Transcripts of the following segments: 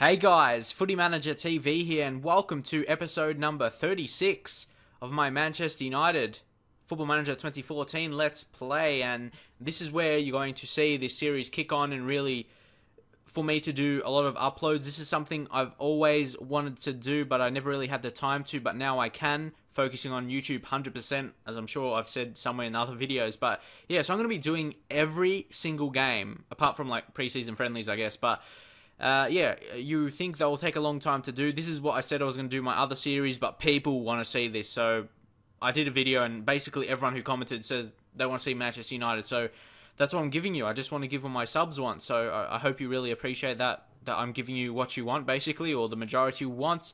Hey guys, Footy Manager TV here, and welcome to episode number 36 of my Manchester United Football Manager 2014 Let's Play. And this is where you're going to see this series kick on and really, for me to do a lot of uploads. This is something I've always wanted to do, but I never really had the time to, but now I can, focusing on YouTube 100%, as I'm sure I've said somewhere in other videos. But yeah, so I'm going to be doing every single game, apart from like preseason friendlies, I guess, but yeah, you think they'll take a long time to do. This is what I said I was going to do my other series, but people want to see this. So I did a video, and basically everyone who commented says they want to see Manchester United. So that's what I'm giving you. I just want to give what my subs want. So I hope you really appreciate that I'm giving you what you want, basically, or the majority wants.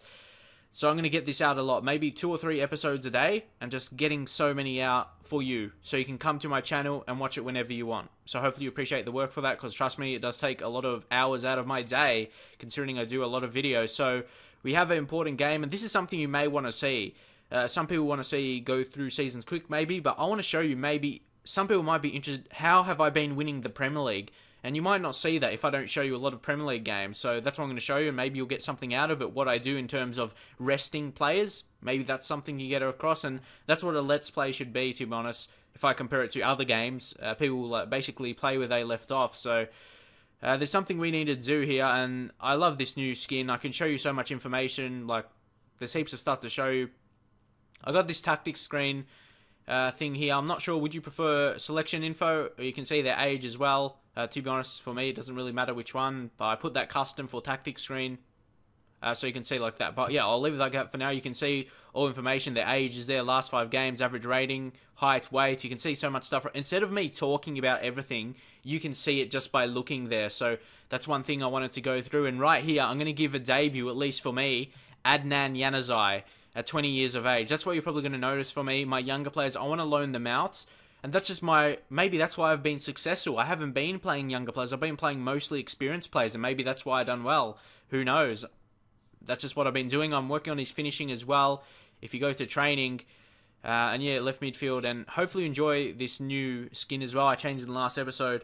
So I'm going to get this out a lot, maybe 2 or 3 episodes a day, and just getting so many out for you, so you can come to my channel and watch it whenever you want. So hopefully you appreciate the work for that, because trust me, it does take a lot of hours out of my day, considering I do a lot of videos. So we have an important game, and this is something you may want to see. Some people want to see go through seasons quick, maybe, but I want to show you, maybe some people might be interested, how have I been winning the Premier League? And you might not see that if I don't show you a lot of Premier League games. So that's what I'm going to show you, and maybe you'll get something out of it, what I do in terms of resting players. Maybe that's something you get across, and that's what a Let's Play should be, to be honest. If I compare it to other games, people will basically play where they left off. So there's something we need to do here, and I love this new skin. I can show you so much information, like there's heaps of stuff to show you. I got this tactics screen thing here. I'm not sure, would you prefer selection info, or you can see their age as well. To be honest, for me, it doesn't really matter which one, but I put that custom for tactics screen, so you can see like that. But yeah, I'll leave it like that for now. You can see all information, their age is there, last 5 games, average rating, height, weight. You can see so much stuff. Instead of me talking about everything, you can see it just by looking there. So that's one thing I wanted to go through. And right here, I'm going to give a debut, at least for me, Adnan Januzaj at 20 years of age. That's what you're probably going to notice for me. My younger players, I want to loan them out. And that's just maybe that's why I've been successful. I haven't been playing younger players. I've been playing mostly experienced players, and maybe that's why I've done well. Who knows? That's just what I've been doing. I'm working on his finishing as well. If you go to training, and yeah, left midfield, and hopefully you enjoy this new skin as well. I changed it in the last episode,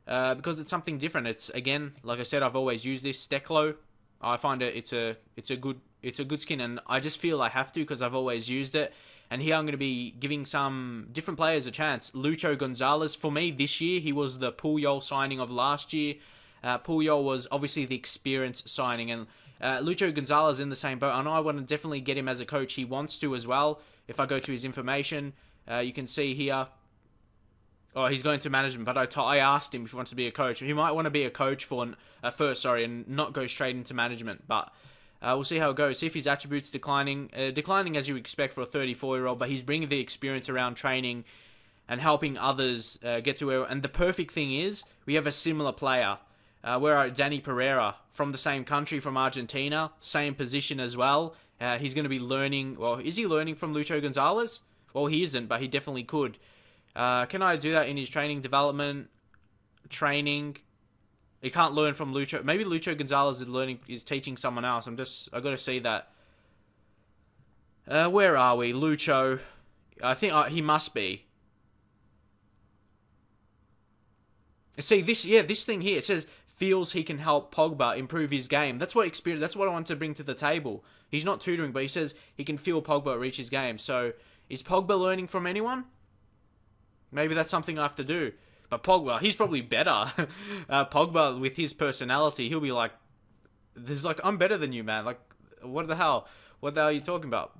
because it's something different. It's, again, like I said, I've always used this Steklo. I find it's a good skin, and I just feel I have to, because I've always used it. And here I'm going to be giving some different players a chance. Lucho Gonzalez, for me this year, he was the Puyol signing of last year. Puyol was obviously the experience signing, and Lucho Gonzalez in the same boat. I know I want to definitely get him as a coach. He wants to as well. If I go to his information, you can see here. Oh, he's going to management, but I asked him if he wants to be a coach. He might want to be a coach first, and not go straight into management. But we'll see how it goes. See if his attributes declining. Declining as you expect for a 34-year-old, but he's bringing the experience around training and helping others get to where... And the perfect thing is, we have a similar player. We're Danny Pereira, from the same country, from Argentina. Same position as well. He's going to be learning... Well, is he learning from Lucho Gonzalez? Well, he isn't, but he definitely could. Can I do that in his training development? Training... You can't learn from Lucho. Maybe Lucho Gonzalez is teaching someone else. I got to see that. Where are we? Lucho. I think he must be. See this thing here. It says feels he can help Pogba improve his game. That's what experience. That's what I want to bring to the table. He's not tutoring, but he says he can feel Pogba reach his game. So is Pogba learning from anyone? Maybe that's something I have to do. But Pogba, he's probably better. Pogba, with his personality, he'll be like, I'm better than you, man. Like, what the hell? What the hell are you talking about?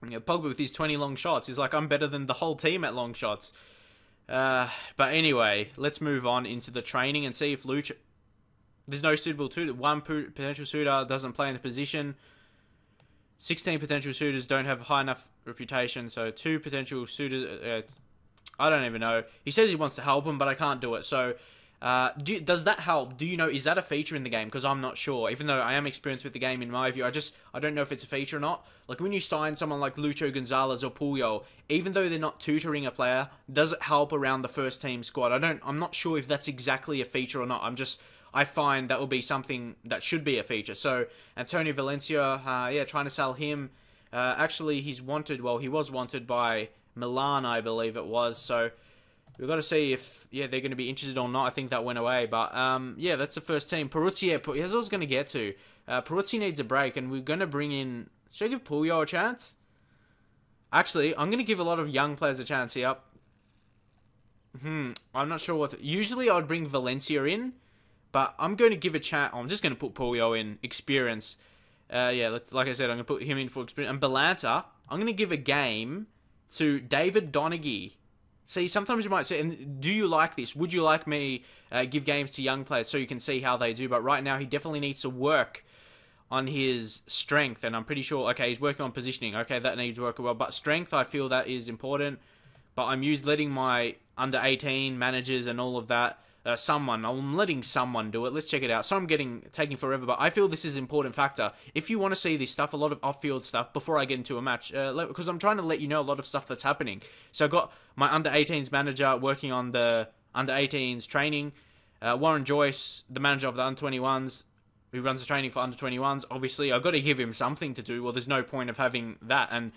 You know, Pogba with his 20 long shots, he's like, I'm better than the whole team at long shots. But anyway, let's move on into the training and see if Lucho... There's no suitable tutor. 1 potential suitor doesn't play in the position. 16 potential suitors don't have a high enough reputation. So 2 potential suitors... I don't even know. He says he wants to help him, but I can't do it. So, does that help? Do you know, is that a feature in the game? Because I'm not sure. Even though I am experienced with the game in my view, I don't know if it's a feature or not. Like, when you sign someone like Lucho Gonzalez or Puyol, even though they're not tutoring a player, does it help around the first team squad? I'm not sure if that's exactly a feature or not. I find that would be something that should be a feature. So, Antonio Valencia, yeah, trying to sell him. Actually, he was wanted by Milan, I believe it was. So we've got to see if, they're going to be interested or not. I think that went away. But, yeah, that's the first team. Peruzzi, here's what I was going to get to. Peruzzi needs a break, and we're going to bring in... Should I give Puyo a chance? Actually, I'm going to give a lot of young players a chance here. I'm not sure what... Usually, I'd bring Valencia in, but I'm going to give a chance... I'm just going to put Puyo in. Experience. Like I said, I'm going to put him in for experience. And Belanta, I'm going to give a game to David Donaghy. See, sometimes you might say, and do you like this? Would you like me give games to young players so you can see how they do? But right now, he definitely needs to work on his strength. And I'm pretty sure, okay, he's working on positioning. Okay, that needs work well. But strength, I feel that is important. But I'm letting my under 18 managers and all of that, I'm letting someone do it. Let's check it out. So I'm taking forever, but I feel this is an important factor. If you want to see this stuff, a lot of off-field stuff, before I get into a match, because I'm trying to let you know a lot of stuff that's happening. So I've got my under 18s manager working on the under 18s training. Warren Joyce, the manager of the under 21s, who runs the training for under 21s. Obviously, I've got to give him something to do. Well, there's no point of having that. And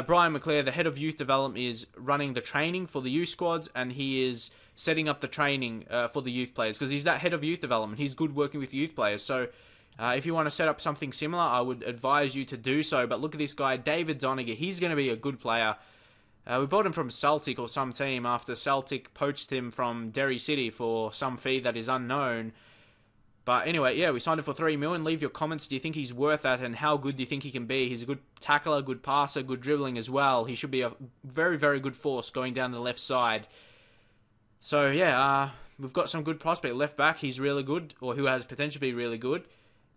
Brian McClare, the head of youth development, is running the training for the youth squads, and he is setting up the training for the youth players, because he's that head of youth development. He's good working with youth players. So if you want to set up something similar, I would advise you to do so. But look at this guy, David Donaghy. He's going to be a good player. We bought him from Celtic or some team after Celtic poached him from Derry City for some fee that is unknown. But anyway, yeah, we signed him for $3 million. Leave your comments. Do you think he's worth that, and how good do you think he can be? He's a good tackler, good passer, good dribbling as well. He should be a very, very good force going down the left side. So, yeah, we've got some good prospect. Left back, he's really good, or who has potential to be really good.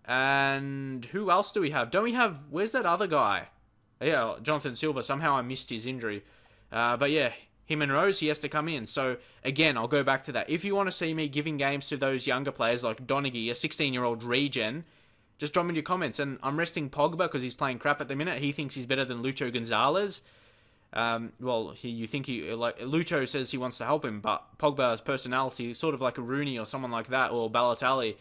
And who else do we have? Don't we have... Where's that other guy? Yeah, Jonathan Silva. Somehow I missed his injury. But yeah, him and Rose, he has to come in. So, again, I'll go back to that. If you want to see me giving games to those younger players like Donaghy, a 16-year-old regen, just drop me in your comments. And I'm resting Pogba because he's playing crap at the minute. He thinks he's better than Lucho Gonzalez. Lucho says he wants to help him, but Pogba's personality is sort of like a Rooney or someone like that, or Balotelli,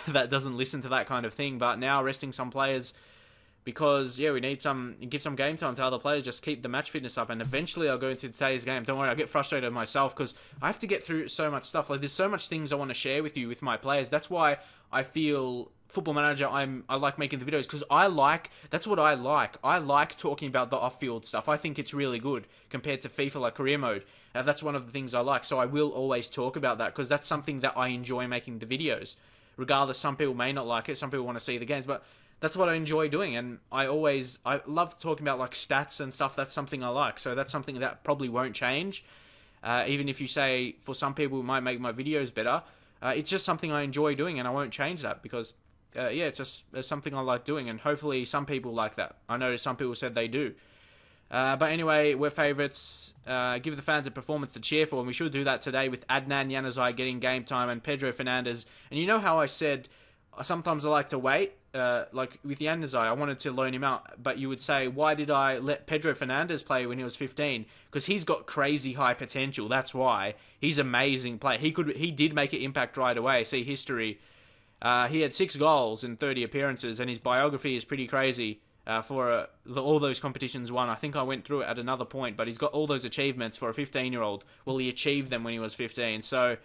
that doesn't listen to that kind of thing. But now resting some players because, yeah, we need give some game time to other players, just keep the match fitness up, and eventually I'll go into today's game. Don't worry, I get frustrated myself because I have to get through so much stuff. Like, there's so much things I want to share with you, with my players. That's why I feel... Football Manager, I like making the videos because that's what I like. I like talking about the off-field stuff. I think it's really good compared to FIFA, like career mode. That's one of the things I like. So I will always talk about that because that's something that I enjoy making the videos. Regardless, some people may not like it. Some people want to see the games, but that's what I enjoy doing. And I love talking about like stats and stuff. That's something I like. So that's something that probably won't change. Even if you say for some people it might make my videos better. It's just something I enjoy doing, and I won't change that because... it's just something I like doing, and hopefully some people like that. I noticed some people said they do. But anyway, we're favourites. Give the fans a performance to cheer for, and we should do that today with Adnan Januzaj getting game time and Pedro Fernandez. And you know how I said sometimes I like to wait? Like with Januzaj, I wanted to loan him out, but you would say, why did I let Pedro Fernandez play when he was 15? Because he's got crazy high potential. That's why. He's an amazing player. He did make an impact right away. See history. He had 6 goals in 30 appearances, and his biography is pretty crazy for all those competitions won. I think I went through it at another point, but he's got all those achievements for a 15-year-old. Well, he achieved them when he was 15. So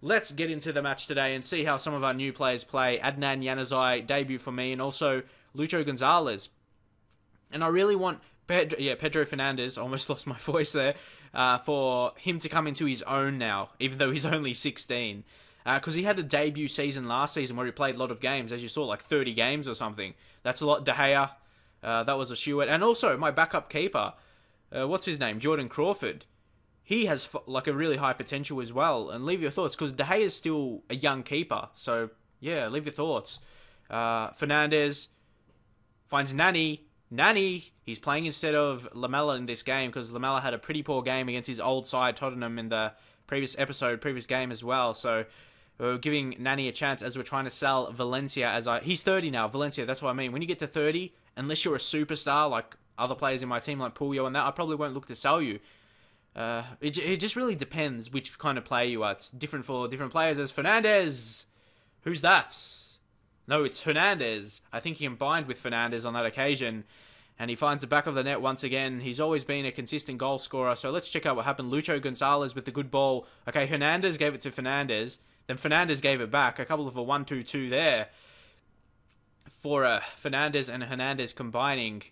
let's get into the match today and see how some of our new players play. Adnan Januzaj, debut for me, and also Lucho Gonzalez. And I really want Pedro Fernandez, I almost lost my voice there, for him to come into his own now, even though he's only 16. Because he had a debut season last season where he played a lot of games, as you saw, like 30 games or something. That's a lot. De Gea, that was a shoe-in. And also, my backup keeper, what's his name? Jordan Crawford. He has like a really high potential as well. And leave your thoughts, because De Gea is still a young keeper. So, yeah, leave your thoughts. Fernandez finds Nani. He's playing instead of Lamela in this game, because Lamela had a pretty poor game against his old side, Tottenham, in the previous game as well. So... we're giving Nani a chance as we're trying to sell Valencia. He's 30 now, Valencia, that's what I mean. When you get to 30, unless you're a superstar like other players in my team like Puyo and that, I probably won't look to sell you. It just really depends which kind of player you are. It's different for different players. As Fernandez, who's that? No, it's Hernandez. I think he combined with Fernandez on that occasion. And he finds the back of the net once again. He's always been a consistent goal scorer. So let's check out what happened. Lucho Gonzalez with the good ball. Okay, Hernandez gave it to Fernandez. Then Fernandez gave it back. A couple of a 1-2-2 there for Fernandez and Hernandez combining.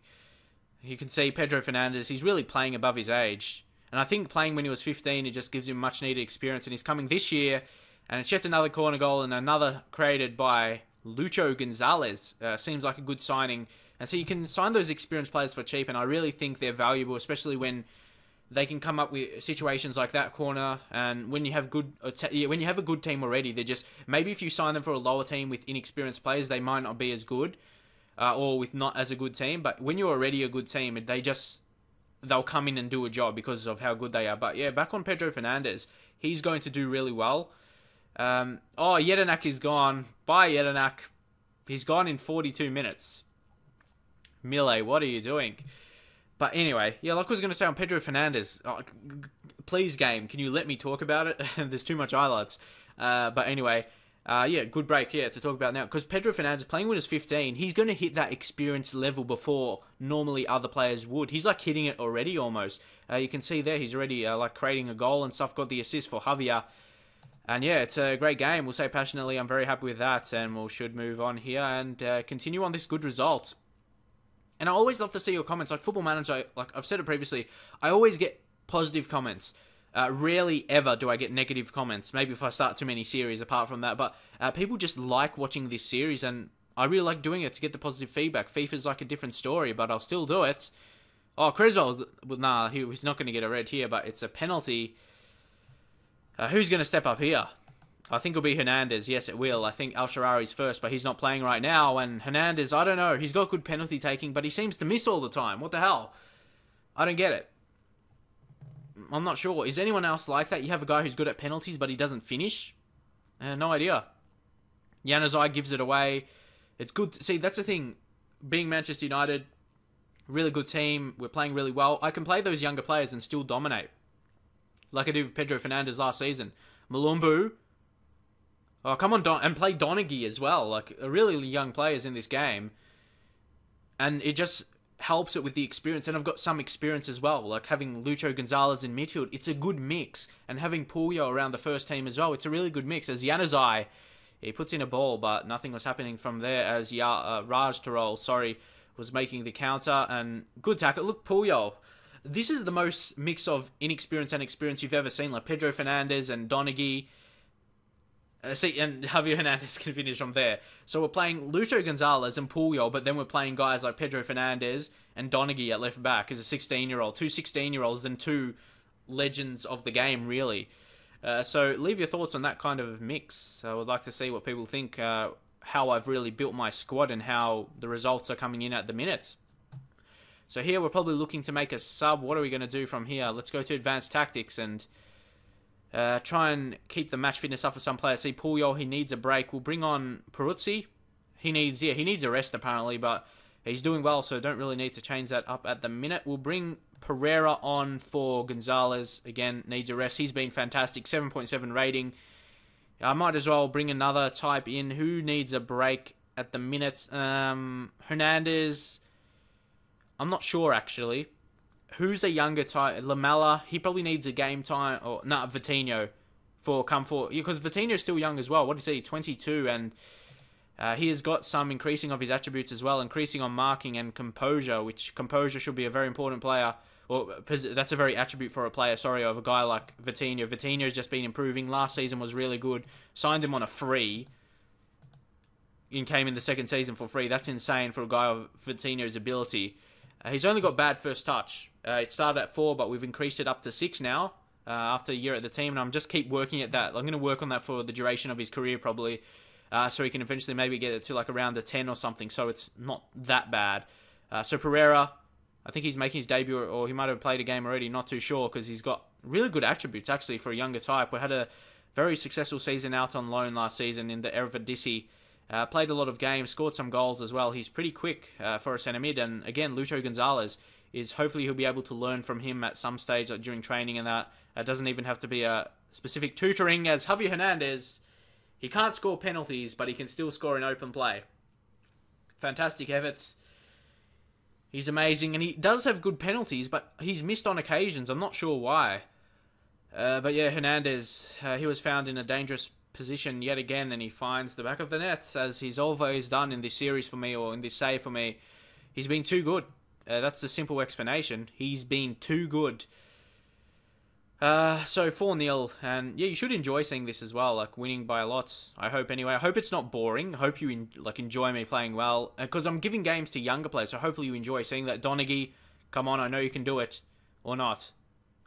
You can see Pedro Fernandez, he's really playing above his age. And I think playing when he was 15, it just gives him much needed experience. And he's coming this year. And it's yet another corner goal and another created by Lucho Gonzalez. Seems like a good signing. And so you can sign those experienced players for cheap, and I really think they're valuable, especially when they can come up with situations like that corner. And when you have a good team already, they're just, maybe if you sign them for a lower team with inexperienced players, they might not be as good, or with not as a good team. But when you're already a good team, they'll come in and do a job because of how good they are. But yeah, back on Pedro Fernandez, he's going to do really well. Jedinak is gone. Bye, Jedinak. He's gone in 42 minutes. Mille, what are you doing? But anyway, yeah, like I was going to say on Pedro Fernandez, please game, can you let me talk about it? There's too much highlights. But anyway, yeah, good break here to talk about now. Because Pedro Fernandez, playing when he's 15, he's going to hit that experience level before normally other players would. He's like hitting it already almost. You can see there, he's already like creating a goal and stuff, got the assist for Javier. And yeah, it's a great game. We'll say passionately, I'm very happy with that. And we should move on here and continue on this good result. And I always love to see your comments. Like Football Manager, like I've said it previously, I always get positive comments. Rarely ever do I get negative comments. Maybe if I start too many series apart from that. But people just like watching this series, and I really like doing it to get the positive feedback. FIFA's like a different story, but I'll still do it. Oh, Creswell, nah, he's not going to get a red here, but it's a penalty. Who's going to step up here? I think it'll be Hernandez. Yes, it will. I think Al Sharari's first, but he's not playing right now. And Hernandez, I don't know. He's got good penalty taking, but he seems to miss all the time. What the hell? I don't get it. I'm not sure. Is anyone else like that? You have a guy who's good at penalties, but he doesn't finish? No idea. Januzaj gives it away. It's good. See, that's the thing. Being Manchester United, really good team. We're playing really well. I can play those younger players and still dominate. Like I did with Pedro Fernandez last season. Malumbu. Oh, come on, and play Donaghy as well. Like, really young players in this game. And it just helps it with the experience. And I've got some experience as well. Like, having Lucho Gonzalez in midfield. It's a good mix. And having Puyo around the first team as well. It's a really good mix. As Januzaj, he puts in a ball, but nothing was happening from there. As Raj Tarol, was making the counter. And good tackle. Look, Puyo. This is the most mix of inexperience and experience you've ever seen. Like, Pedro Fernandez and Donaghy. And Javier Hernandez can finish from there. So we're playing Lucho Gonzalez and Puyo, but then we're playing guys like Pedro Fernandez and Donaghy at left back as a 16-year-old. Two 16-year-olds, then two legends of the game, really. So leave your thoughts on that kind of mix. I would like to see what people think, how I've really built my squad and how the results are coming in at the minutes. So here we're probably looking to make a sub. What are we going to do from here? Let's go to advanced tactics and try and keep the match fitness up for some players. See, Puyol, he needs a break. We'll bring on Peruzzi. He needs a rest apparently, but he's doing well, so don't really need to change that up at the minute. We'll bring Pereira on for Gonzalez. Again, needs a rest. He's been fantastic. 7.7 rating. I might as well bring another type in. Who needs a break at the minute? Hernandez. I'm not sure, actually. Who's a younger type? Lamela. He probably needs a game time. Or Vitinho for come for. Because Vitinho's still young as well. What is he? 22. And he has got some increasing of his attributes as well. Increasing on marking and composure. Which composure should be a very important player. Or that's a very attribute for a player, of a guy like Vitinho. Vitinho's just been improving. Last season was really good. Signed him on a free. And came in the second season for free. That's insane for a guy of Vitinho's ability. He's only got bad first touch. It started at 4, but we've increased it up to 6 now after a year at the team. And I'm just keep working at that. I'm going to work on that for the duration of his career probably. So he can eventually maybe get it to like around a 10 or something. So it's not that bad. So Pereira, I think he's making his debut, or he might have played a game already. Not too sure, because he's got really good attributes actually for a younger type. We had a very successful season out on loan last season in the Eredivisie. Played a lot of games, scored some goals as well. He's pretty quick for a centre mid. And again, Lucho Gonzalez is hopefully he'll be able to learn from him at some stage like during training and that. It doesn't even have to be a specific tutoring as Javier Hernandez. He can't score penalties, but he can still score in open play. Fantastic efforts. He's amazing, and he does have good penalties, but he's missed on occasions. I'm not sure why. But yeah, Hernandez, he was found in a dangerous position yet again, and he finds the back of the nets, as he's always done in this series for me, or in this save for me. He's been too good. That's the simple explanation. He's been too good. So 4-0, and yeah, you should enjoy seeing this as well, like winning by a lot. I hope anyway. I hope it's not boring. I hope you enjoy me playing well, because I'm giving games to younger players. So hopefully you enjoy seeing that. Donaghy, come on, I know you can do it, or not.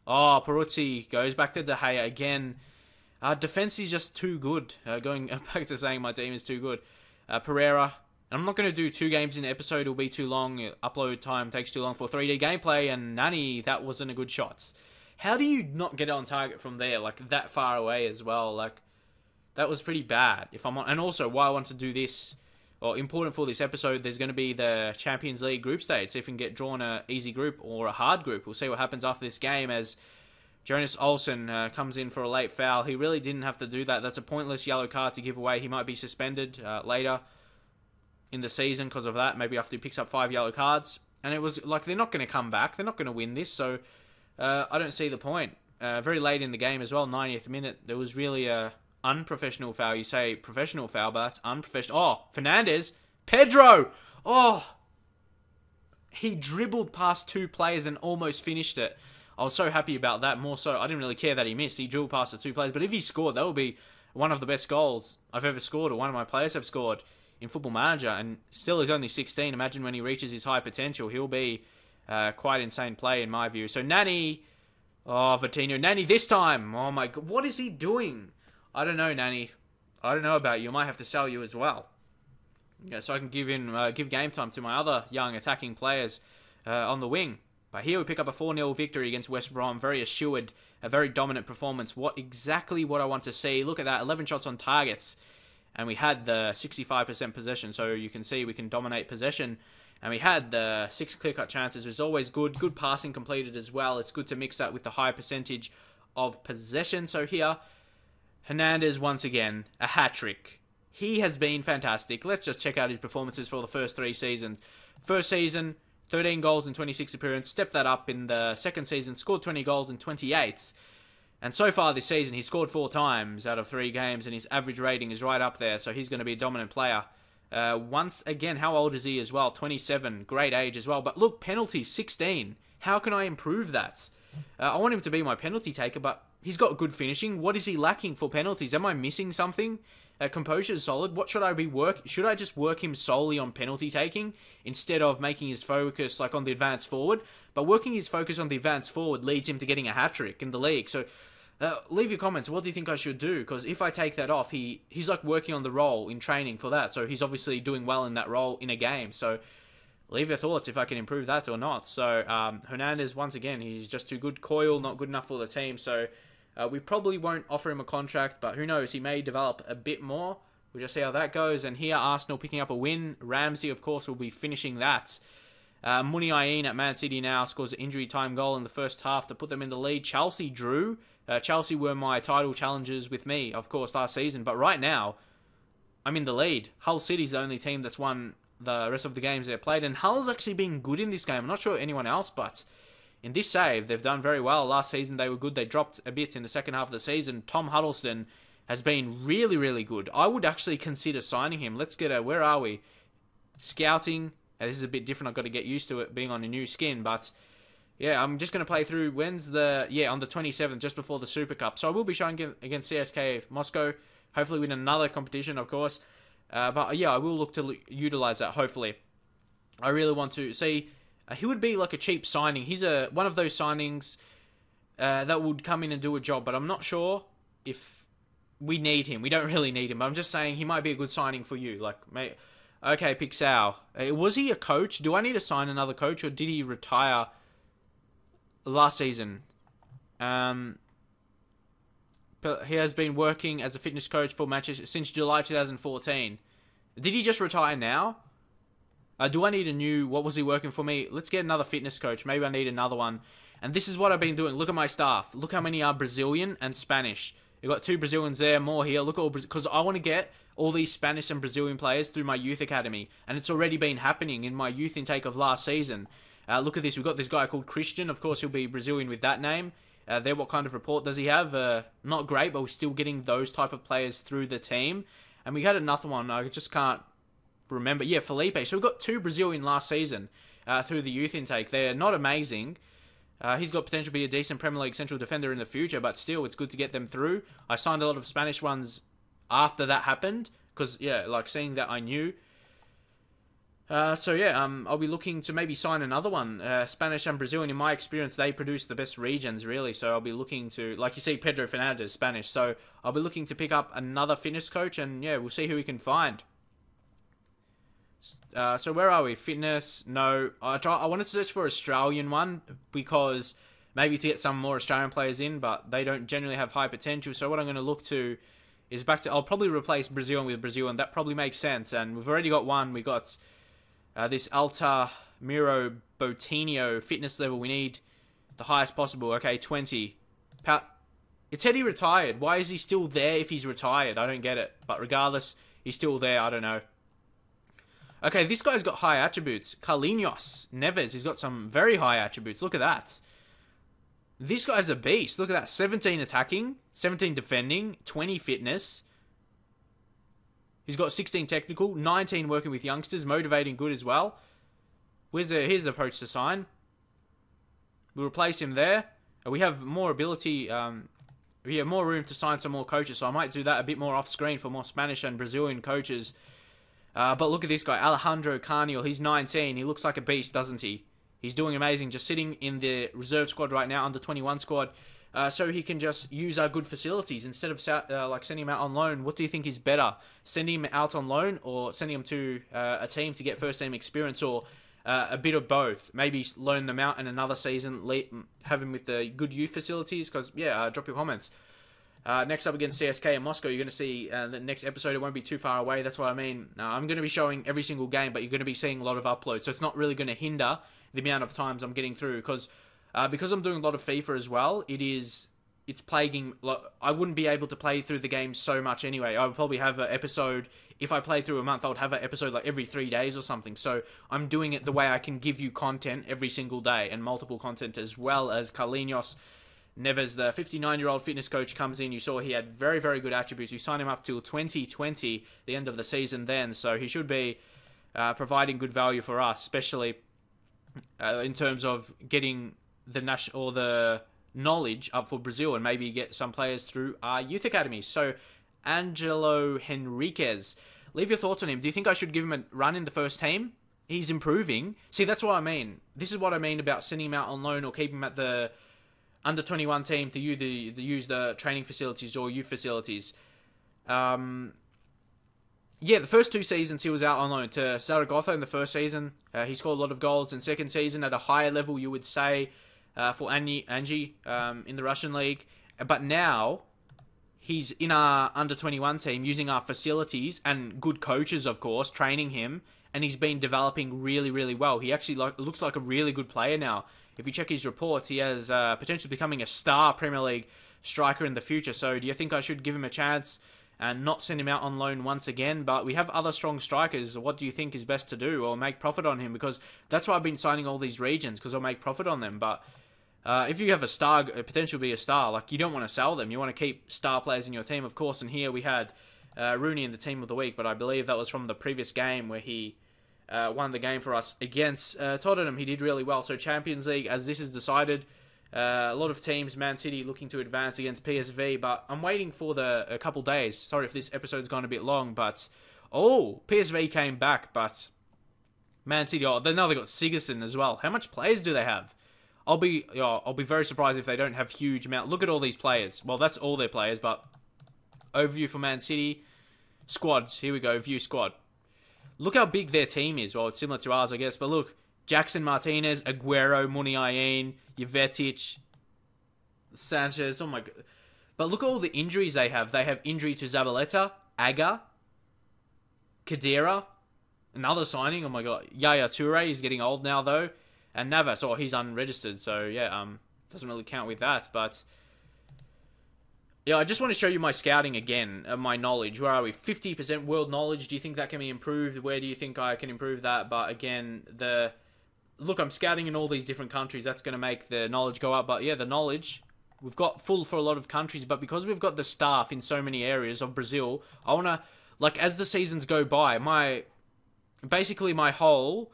Oh, Peruzzi goes back to De Gea again. Defense is just too good. Going back to saying my team is too good. Pereira. I'm not going to do 2 games in an episode. It'll be too long. Upload time takes too long for 3D gameplay. And Nani, that wasn't a good shot. How do you not get it on target from there, like that far away as well? Like, that was pretty bad. And also, why I want to do this, or important for this episode, there's going to be the Champions League group stage. See if we can get drawn a easy group or a hard group. We'll see what happens after this game, as Jonas Olsen comes in for a late foul. He really didn't have to do that. That's a pointless yellow card to give away. He might be suspended later in the season because of that. Maybe after he picks up 5 yellow cards. And it was like, they're not going to come back. They're not going to win this. So I don't see the point. Very late in the game as well, 90th minute. There was really a unprofessional foul. You say professional foul, but that's unprofessional. Oh, Fernandez. Pedro. Oh. He dribbled past 2 players and almost finished it. I was so happy about that. More so, I didn't really care that he missed. He dribbled past the 2 players. But if he scored, that would be one of the best goals I've ever scored, or one of my players have scored in Football Manager. And still, he's only 16. Imagine when he reaches his high potential, he'll be quite insane play in my view. So Nani, oh, Vitinho. Nani this time. Oh my God, what is he doing? I don't know, Nani. I don't know about you. I might have to sell you as well. Yeah, so I can give game time to my other young attacking players on the wing. But here we pick up a 4-0 victory against West Brom. Very assured, a very dominant performance. Exactly what I want to see. Look at that, 11 shots on targets. And we had the 65% possession. So you can see we can dominate possession. And we had the 6 clear-cut chances. It was always good. Good passing completed as well. It's good to mix that with the high percentage of possession. So here, Hernandez once again, a hat-trick. He has been fantastic. Let's just check out his performances for the first 3 seasons. First season, 13 goals in 26 appearances. Stepped that up in the second season. Scored 20 goals in 28. And so far this season, he's scored 4 times out of 3 games. And his average rating is right up there. So he's going to be a dominant player. Once again, how old is he as well? 27. Great age as well. But look, penalties, 16. How can I improve that? I want him to be my penalty taker, but he's got good finishing. What is he lacking for penalties? Am I missing something? Composure is solid. What should I be Should I just work him solely on penalty taking instead of making his focus like on the advance forward? But working his focus on the advance forward leads him to getting a hat-trick in the league. So leave your comments. What do you think I should do? Because if I take that off, he's like working on the role in training for that. So he's obviously doing well in that role in a game. So leave your thoughts if I can improve that or not. So Hernandez, once again, he's just too good. Coyle, not good enough for the team. So we probably won't offer him a contract, but who knows? He may develop a bit more. We'll just see how that goes. And here, Arsenal picking up a win. Ramsey, of course, will be finishing that. Muniain at Man City now scores an injury time goal in the first half to put them in the lead. Chelsea drew. Chelsea were my title challengers with me, of course, last season. But right now, I'm in the lead. Hull City's the only team that's won the rest of the games they've played. And Hull's actually been good in this game. I'm not sure anyone else, but in this save, they've done very well. Last season, they were good. They dropped a bit in the second half of the season. Tom Huddleston has been really, really good. I would actually consider signing him. Let's get where are we? Scouting. Now, this is a bit different. I've got to get used to it being on a new skin, but yeah, I'm just going to play through. When's the... Yeah, on the 27th, just before the Super Cup. So I will be showing against CSK Moscow. Hopefully win another competition, of course. But yeah, I will look to utilize that, hopefully. I really want to see... he would be like a cheap signing. He's one of those signings that would come in and do a job, but I'm not sure if we need him. We don't really need him, but I'm just saying he might be a good signing for you. Like, okay, Pixel. Was he a coach? Do I need to sign another coach, or did he retire last season? But he has been working as a fitness coach for Manchester since July 2014. Did he just retire now? Do I need a new... What was he working for me? Let's get another fitness coach. Maybe I need another one. And this is what I've been doing. Look at my staff. Look how many are Brazilian and Spanish. We've got 2 Brazilians there, more here. Look at all, because I want to get all these Spanish and Brazilian players through my youth academy. And it's already been happening in my youth intake of last season. Look at this. We've got this guy called Christian. Of course, he'll be Brazilian with that name. There, what kind of report does he have? Not great, but we're still getting those type of players through the team. And we had another one. I just can't remember. Yeah, Felipe. So we've got 2 Brazilian last season through the youth intake. They're not amazing. He's got potential to be a decent Premier League central defender in the future, but still, it's good to get them through. I signed a lot of Spanish ones after that happened, because, yeah, like, seeing that I knew. So, yeah, I'll be looking to maybe sign another one. Spanish and Brazilian, in my experience, they produce the best regions, really. So, I'll be looking to, like you see, Pedro Fernandez, Spanish. So, I'll be looking to pick up another fitness coach, and, yeah, we'll see who we can find. So where are we? Fitness? No. I wanted to search for Australian one because maybe to get some more Australian players in, but they don't generally have high potential. So what I'm going to look to is back to... I'll probably replace Brazilian with Brazilian. That probably makes sense. And we've already got one. We got this Altamiro Botinho fitness level. We need the highest possible. Okay, 20. It's said he retired. Why is he still there if he's retired? I don't get it. But regardless, he's still there. I don't know. Okay, this guy's got high attributes. Carlinhos Neves, he's got some very high attributes. Look at that. This guy's a beast. Look at that. 17 attacking, 17 defending, 20 fitness. He's got 16 technical, 19 working with youngsters, motivating good as well. Here's the approach to sign. We'll replace him there. We have more ability. We have more room to sign some more coaches, so I might do that a bit more off screen for more Spanish and Brazilian coaches. But look at this guy, Alejandro Carniel. He's 19. He looks like a beast, doesn't he? He's doing amazing. Just sitting in the reserve squad right now, under 21 squad, so he can just use our good facilities instead of like sending him out on loan. What do you think is better, sending him out on loan or sending him to a team to get first team experience, or a bit of both? Maybe loan them out in another season, have him with the good youth facilities. Because yeah, drop your comments. Next up against CSK in Moscow, you're going to see the next episode. It won't be too far away. That's what I mean. I'm going to be showing every single game, but you're going to be seeing a lot of uploads. So it's not really going to hinder the amount of times I'm getting through. Because I'm doing a lot of FIFA as well, it's plaguing. I wouldn't be able to play through the game so much anyway. I would probably have an episode. If I played through a month, I would have an episode like every 3 days or something. So I'm doing it the way I can give you content every single day, and multiple content, as well as Carlinhos Neves, the 59-year-old fitness coach, comes in. You saw he had very, very good attributes. We signed him up till 2020, the end of the season then. So he should be providing good value for us, especially in terms of getting the knowledge up for Brazil, and maybe get some players through our youth academies. So Angelo Henriquez, leave your thoughts on him. Do you think I should give him a run in the first team? He's improving. See, that's what I mean. This is what I mean about sending him out on loan or keeping him at the under 21 team to use the training facilities or youth facilities. Yeah, the first 2 seasons he was out on loan to Zaragoza in the first season. He scored a lot of goals. In second season, at a higher level, you would say, for Angie in the Russian league. But now he's in our under 21 team, using our facilities and good coaches, of course, training him, and he's been developing really, really well. He actually looks like a really good player now. If you check his reports, he has potential becoming a star Premier League striker in the future. So do you think I should give him a chance and not send him out on loan once again? But we have other strong strikers. What do you think is best to do, or make profit on him? Because that's why I've been signing all these regions, because I'll make profit on them. But if you have a star, potential to be a star, like, you don't want to sell them. You want to keep star players in your team, of course. And here we had Rooney in the team of the week, but I believe that was from the previous game where he won the game for us against Tottenham. He did really well. So Champions League, as this is decided, a lot of teams, Man City looking to advance against PSV, but I'm waiting for a couple days. Sorry if this episode's gone a bit long, but PSV came back, but Man City, now they got Sigurdsson as well. How much players do they have? I'll be very surprised if they don't have huge amount. Look at all these players. Well, that's all their players, but overview for Man City squads. Here we go, view squad. Look how big their team is. Well, it's similar to ours, I guess. But look, Jackson Martinez, Aguero, Muniain, Jovetic, Sanchez. Oh my God. But look at all the injuries they have. They have injury to Zabaleta, Aga, Khedira, another signing. Oh my God. Yaya Toure, he's getting old now though. And Navas, he's unregistered. So yeah, doesn't really count with that. But Yeah, I just want to show you my scouting again, my knowledge. Where are we? 50% world knowledge. Do you think that can be improved? Where do you think I can improve that? But again, look, I'm scouting in all these different countries. That's going to make the knowledge go up. But yeah, the knowledge, we've got full for a lot of countries. But because we've got the staff in so many areas of Brazil, I want to, like, as the seasons go by, basically my whole,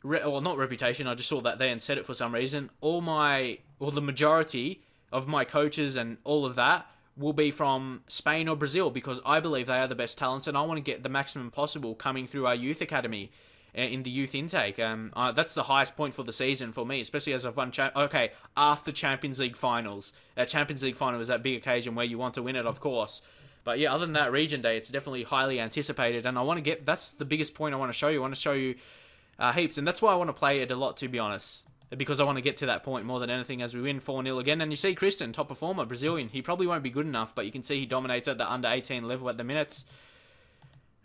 well, not reputation, I just saw that there and said it for some reason, the majority of my coaches and all of that will be from Spain or Brazil, because I believe they are the best talents, and I want to get the maximum possible coming through our youth academy in the youth intake. That's the highest point for the season for me, especially as I've won. After Champions League finals, Champions League final is that big occasion where you want to win it, of course. But yeah, other than that, region day, it's definitely highly anticipated, and I want to get. That's the biggest point I want to show you. I want to show you heaps, and that's why I want to play it a lot, to be honest. Because I want to get to that point more than anything as we win 4-0 again. And you see Christian, top performer, Brazilian. He probably won't be good enough, but you can see he dominates at the under-18 level at the minutes.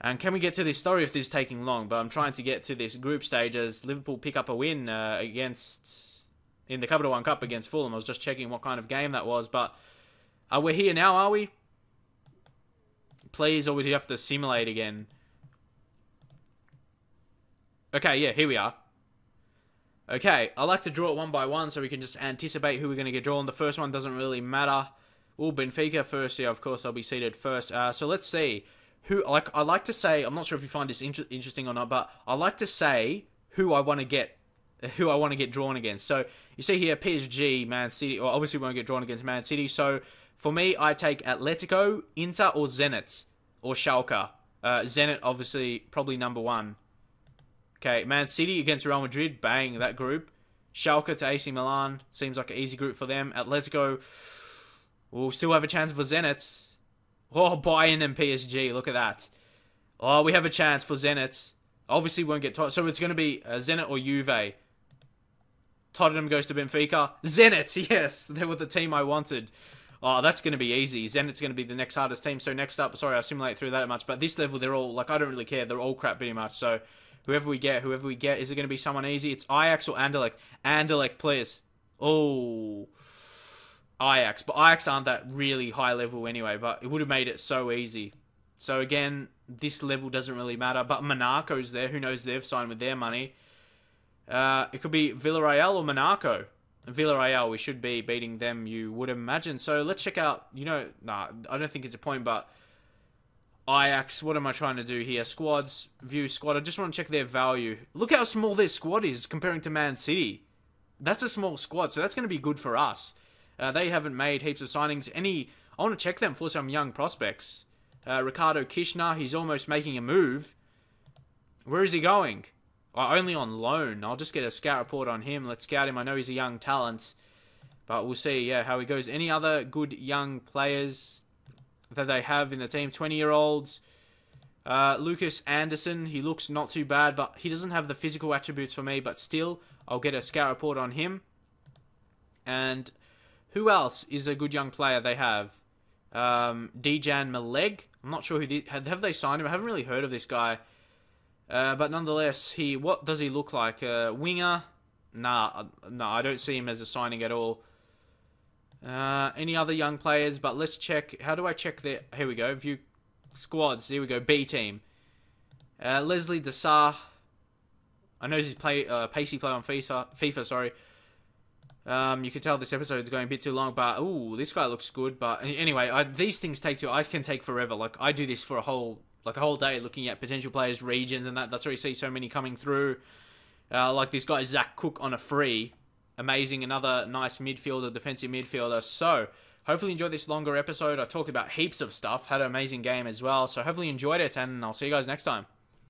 And can we get to this story if this is taking long? But I'm trying to get to this group stage as Liverpool pick up a win in the Capital One Cup against Fulham. I was just checking what kind of game that was. But we're here now, are we? Please, or would you have to simulate again? Okay, yeah, here we are. Okay, I like to draw it one by one so we can just anticipate who we're going to get drawn. The first one doesn't really matter. Benfica first. Yeah, of course, I'll be seated first. So let's see. I like to say, I'm not sure if you find this interesting or not, but I like to say who I want to get drawn against. So you see here, PSG, Man City. Well, obviously we won't get drawn against Man City. So for me, I take Atletico, Inter, or Zenit, or Schalke. Zenit, obviously, probably number one. Okay, Man City against Real Madrid, bang, that group. Schalke to AC Milan, seems like an easy group for them. Atletico, we'll still have a chance for Zenit. Oh, Bayern and PSG, look at that. Oh, we have a chance for Zenit. Obviously won't get so it's going to be Zenit or Juve. Tottenham goes to Benfica. Zenit, yes, they were the team I wanted. Oh, that's going to be easy. Zenit's going to be the next hardest team. So next up, sorry, I simulate through that much, but this level, they're all, like, I don't really care. They're all crap pretty much, so whoever we get, is it going to be someone easy? It's Ajax or Anderlecht. Anderlecht, please. Oh, Ajax. But Ajax aren't that really high level anyway, but it would have made it so easy. So again, this level doesn't really matter. But Monaco's there. Who knows? They've signed with their money. It could be Villarreal or Monaco. Villarreal, we should be beating them, you would imagine. So let's check out, I don't think it's a point, but Ajax, what am I trying to do here? Squads, view squad. I just want to check their value. Look how small their squad is comparing to Man City. That's a small squad, so that's going to be good for us. They haven't made heaps of signings. I want to check them for some young prospects. Ricardo Kishner, he's almost making a move. Where is he going? Only on loan. I'll just get a scout report on him. Let's scout him. I know he's a young talent, but we'll see, how he goes. Any other good young players that they have in the team? 20-year-olds. Lucas Anderson, he looks not too bad, but he doesn't have the physical attributes for me, but still, I'll get a scout report on him. And who else is a good young player they have? Dejan Maleg. I'm not sure have they signed him? I haven't really heard of this guy. But nonetheless, what does he look like? Winger? Nah, I don't see him as a signing at all. Any other young players? But let's check. How do I check their... Here we go. View squads. Here we go. B team. Leslie Dessar. I know he's pacey play on FIFA, sorry. You can tell this episode is going a bit too long, but ooh, this guy looks good. But anyway, these things can take forever. Like, I do this for a whole day, looking at potential players, regions, and that's why you see so many coming through. Like this guy Zach Cook on a free, amazing, another nice midfielder, defensive midfielder. So hopefully you enjoyed this longer episode. I talked about heaps of stuff, had an amazing game as well. So hopefully you enjoyed it, and I'll see you guys next time.